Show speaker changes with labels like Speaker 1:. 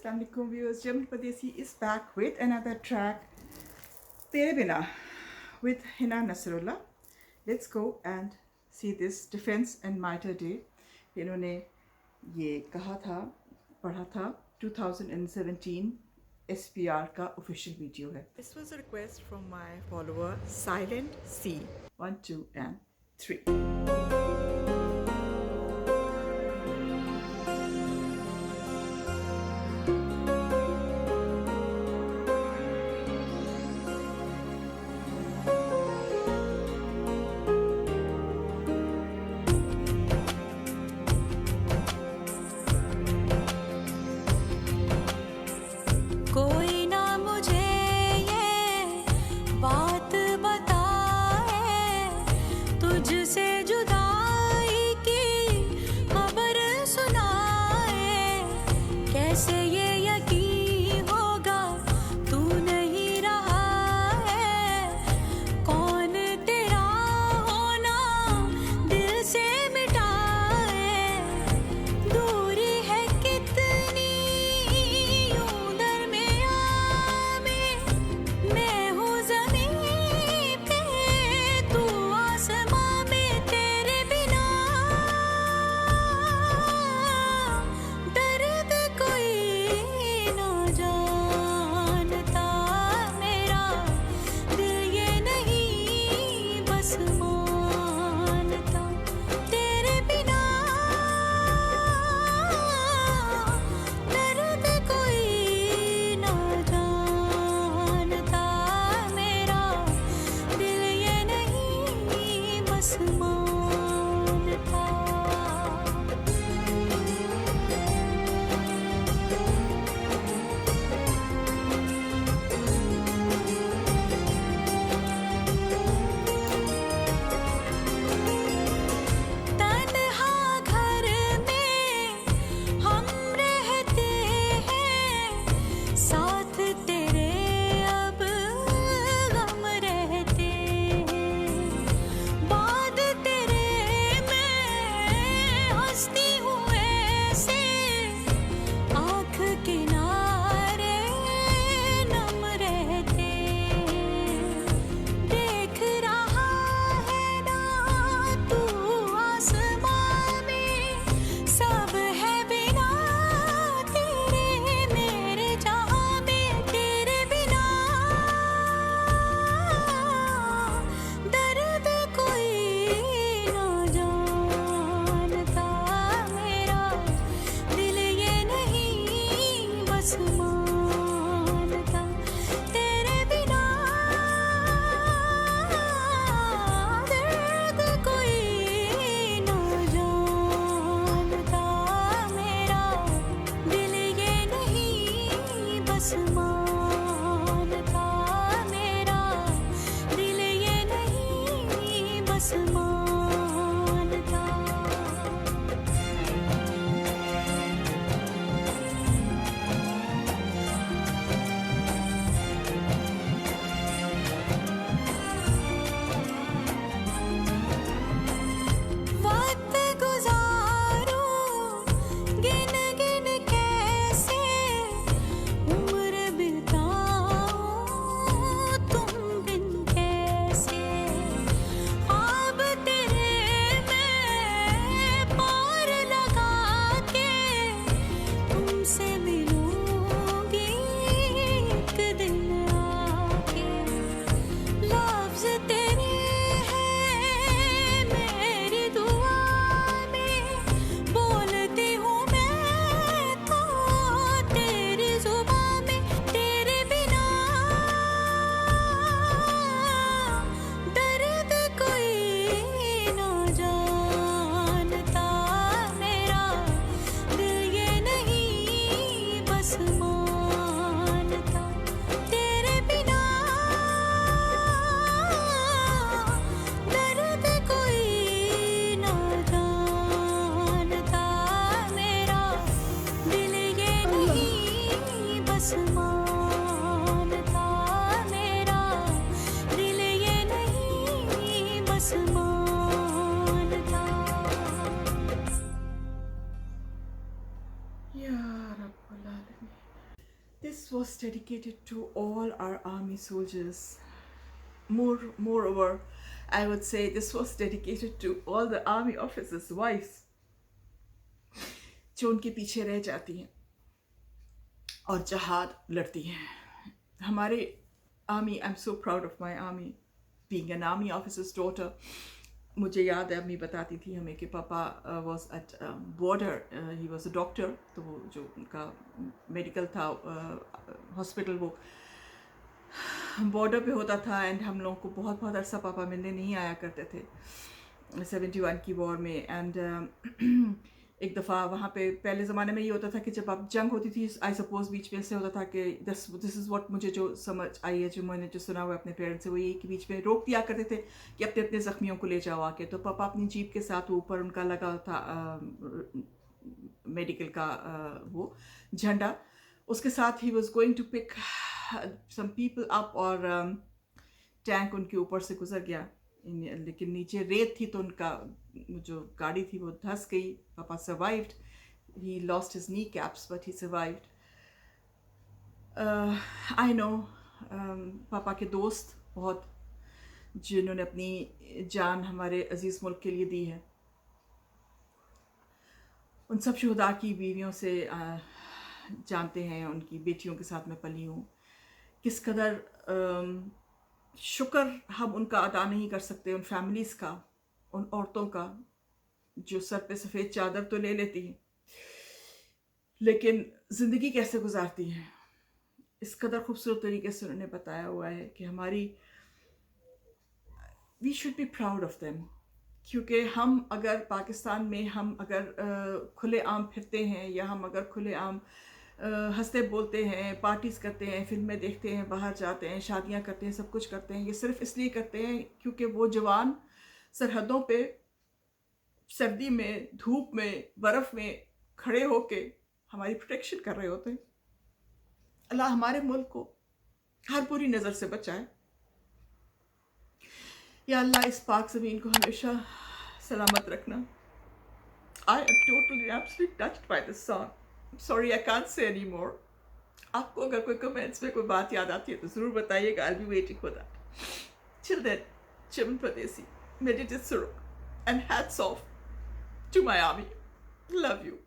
Speaker 1: Assalamualaikum viewers, Jamil Padesi is back with another track, Tere Bina, with Hina Nasrullah. Let's go and see this Defense and Martyr Day. इन्होंने ये कहा था, पढ़ा था 2017 SPR का official video है. This was a request from my follower Silent C. 1, 2 and 3.
Speaker 2: कोई ना मुझे ये बात बताए, तुझसे जुदाई की खबर सुनाए। कैसे ये यकीन होगा तू नहीं रहा है, कौन तेरा होना दिल से मिटाए। दूरी है कितनी यूं दरमियां में, मैं हूँ ज़मीं पे तू आसमां में। तेरे बिना दर्द कोई ना जानता, मेरा दिल ये नहीं बस मानता। तेरे बिना दर्द कोई ना जानता, मेरा दिल ये नहीं बस मानता। तन्हा घर में हम रहते हैं, साथ तेरे अब गम रहते हैं। बाद तेरे मैं हंसती हूँ ऐसे, आँख किनारे नम रहते हैं। देख रहा है ना तू आसमां में, सब है बिना तेरे मेरे जहां में। तेरे बिना दर्द कोई ना जानता, मेरा दिल ये नहीं बस मानता। तेरे बिना दर्द कोई ना जानता, मेरा दिल ये नहीं बस मानता। मेरा दिल ये नहीं बस मानता। वक्त गुजारूं गिन गिन कैसे, उम्र बिताऊं तुम बिन कैसे। ख्वाब तेरे मैं पार लगा के तुमसे मिलूंगी एक दिन आके। लफ्ज़ तेरे हैं मेरी दुआ में, बोलती हूँ मैं तो तेरी ज़ुबां में। तेरे बिना दर्द कोई ना जानता, मेरा दिल ये नहीं बस मानता। तेरे बिना दर्द कोई ना जानता, मेरा दिल ये नहीं बस मानता। मेरा दिल ये नहीं बस मानता।
Speaker 1: Ya Rabbal Alamin. This was dedicated to all our army soldiers. Moreover, I would say this was dedicated to all the army officers' wives जो उनके पीछे रह जाती हैं और जहाद लड़ती हैं. हमारे army, I am so proud of my army, being an army officers daughter. मुझे याद है अम्मी बताती थी हमें कि पापा was at border, he was a doctor. तो वो जो उनका मेडिकल था हॉस्पिटल वो बॉर्डर पे होता था. एंड हम लोगों को बहुत बहुत अरसा पापा मिलने नहीं आया करते थे 71 की वॉर में. एंड एक दफ़ा वहाँ पे पहले ज़माने में ये होता था कि जब आप जंग होती थी, आई सपोज बीच में ऐसे होता था कि दिस इज़ व्हाट मुझे जो समझ आई है, जो मैंने जो सुना हुआ अपने पेरेंट्स से, वो ये कि बीच में रोक दिया करते थे कि अपने अपने ज़ख्मियों को ले जाओ आके. तो पापा अपनी जीप के साथ ऊपर उनका लगा था मेडिकल का वो झंडा, उसके साथ ही was going to pick some people up. और टैंक उनके ऊपर से गुजर गया, लेकिन नीचे रेत थी तो उनका जो गाड़ी थी वो धंस गई. पापा survived. He lost his knee caps but he survived. I know पापा के दोस्त बहुत जिन्होंने अपनी जान हमारे अजीज़ मुल्क के लिए दी है, उन सब शुहदा की बीवियों से जानते हैं. उनकी बेटियों के साथ मैं पली हूँ. किस कदर शुक्र हम उनका अदा नहीं कर सकते, उन फैमिलीज़ का, उन औरतों का जो सर पे सफ़ेद चादर तो ले लेती हैं लेकिन ज़िंदगी कैसे गुजारती हैं. इस कदर खूबसूरत तरीके से उन्होंने बताया हुआ है कि हमारी we should be proud of them. क्योंकि हम अगर पाकिस्तान में हम अगर खुले आम फिरते हैं, या हम अगर खुले आम हंसते बोलते हैं, पार्टीज़ करते हैं, फिल्में देखते हैं, बाहर जाते हैं, शादियां करते हैं, सब कुछ करते हैं, ये सिर्फ इसलिए करते हैं क्योंकि वो जवान सरहदों पे सर्दी में, धूप में, बर्फ़ में खड़े होके हमारी प्रोटेक्शन कर रहे होते हैं. अल्लाह हमारे मुल्क को हर बुरी नज़र से बचाए. या अल्लाह इस पाक ज़मीन को हमेशा सलामत रखना. I am totally absolutely touched by this song. I'm sorry, I can't say anymore. आपको अगर कोई कमेंट्स में कोई बात याद आती है तो ज़रूर बताइएगा. I'll be waiting for that. Till then, Chiman Pradesi, Meditate Suruk, and hats off to my army. Love you.